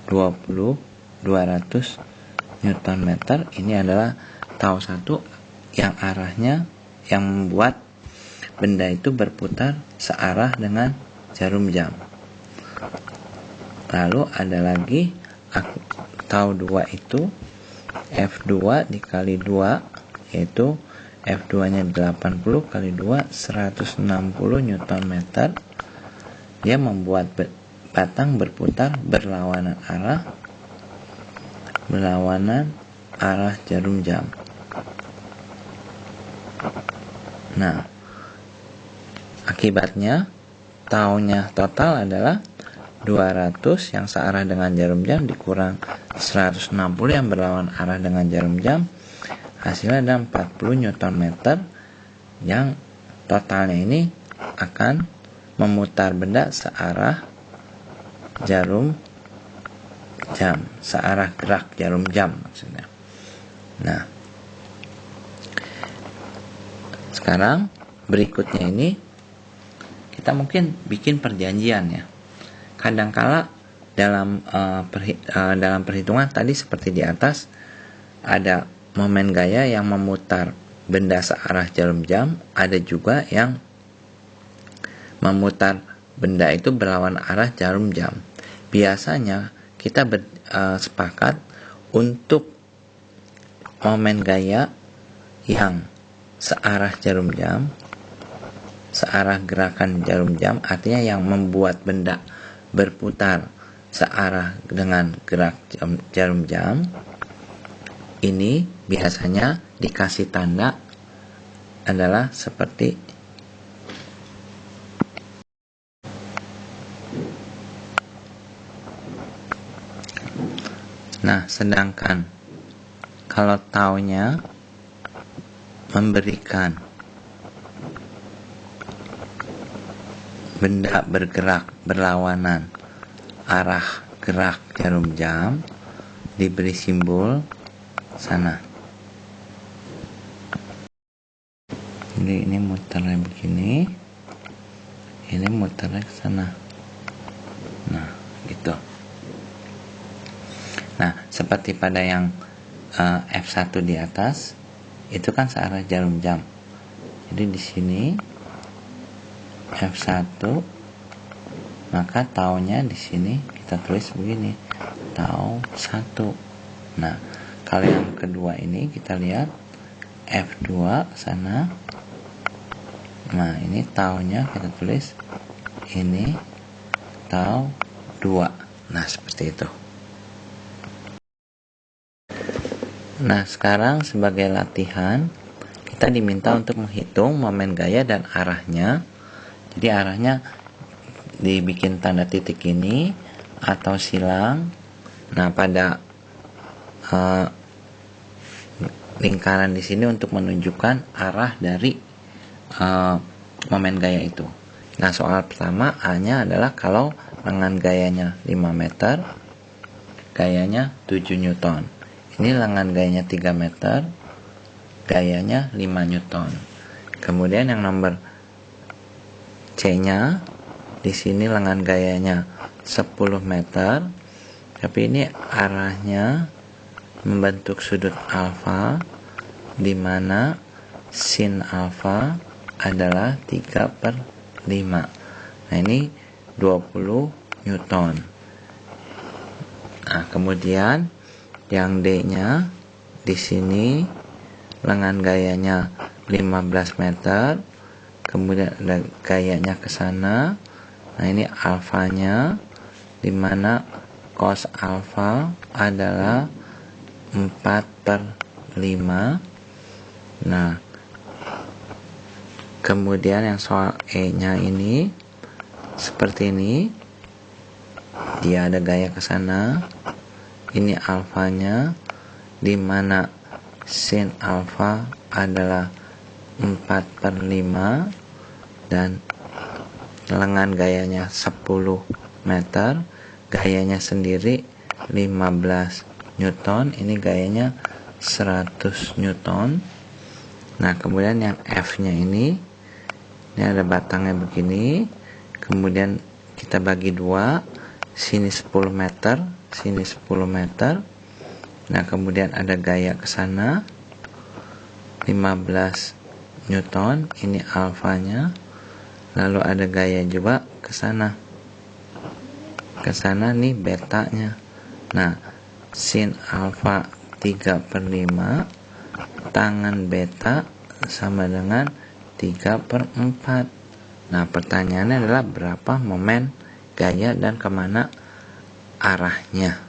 200 Newton meter. Ini adalah tau 1 yang arahnya yang membuat benda itu berputar searah dengan jarum jam. Lalu ada lagi tau 2 itu F2 dikali 2, yaitu F2 nya 80 kali 2 160 Newton meter. Dia membuat batang berputar berlawanan arah jarum jam. Nah, akibatnya taunya total adalah 200 yang searah dengan jarum jam dikurang 160 yang berlawan arah dengan jarum jam, hasilnya ada 40 Newton meter yang totalnya ini akan memutar benda searah jarum jam, searah gerak jarum jam maksudnya. Nah, sekarang berikutnya ini kita mungkin bikin perjanjian ya. Kadangkala dalam perhitungan tadi seperti di atas ada momen gaya yang memutar benda searah jarum jam, ada juga yang memutar benda itu berlawan arah jarum jam. Biasanya kita sepakat untuk momen gaya yang searah jarum jam, searah gerakan jarum jam, artinya yang membuat benda berputar searah dengan gerak jarum jam, ini biasanya dikasih tanda adalah seperti nah, sedangkan kalau taunya memberikan benda bergerak berlawanan arah gerak jarum jam, diberi simbol sana. Ini muternya begini, ini muternya ke sana. Nah, gitu. Nah, seperti pada yang F1 di atas, itu kan searah jarum jam. Jadi di sini F1, maka taunya di sini kita tulis begini, tau 1. Nah, kalau yang kedua ini kita lihat F2 sana. Nah, ini taunya kita tulis ini tau 2. Nah, seperti itu. Nah, sekarang sebagai latihan kita diminta untuk menghitung momen gaya dan arahnya. Jadi arahnya dibikin tanda titik ini atau silang. Nah, pada lingkaran di sini untuk menunjukkan arah dari momen gaya itu. Nah, soal pertama A-nya adalah kalau lengan gayanya 5 meter, gayanya 7 Newton. Ini lengan gayanya 3 meter, gayanya 5 Newton. Kemudian yang nomor C-nya, di sini lengan gayanya 10 meter, tapi ini arahnya membentuk sudut alfa, di mana sin alfa adalah 3/5. Nah, ini 20 Newton. Nah, kemudian yang D-nya di sini lengan gayanya 15 meter, kemudian ada gayanya ke sana. Nah, ini alfanya, di mana cos alfa adalah 4/5. Nah, kemudian yang soal E-nya ini seperti ini. Dia ada gaya ke sana. Ini alfanya, di mana sin alfa adalah 4/5 dan lengan gayanya 10 meter, gayanya sendiri 15 Newton, ini gayanya 100 Newton. Nah, kemudian yang F-nya ini ada batangnya begini, kemudian kita bagi dua, sini 10 meter, sini 10 meter. Nah, kemudian ada gaya ke sana 15 Newton, ini alfanya. Lalu ada gaya juga ke sana. Ke sana nih betanya. Nah, sin alfa 3/5, tangan beta sama dengan 3/4. Nah, pertanyaannya adalah berapa momen gaya dan kemana arahnya.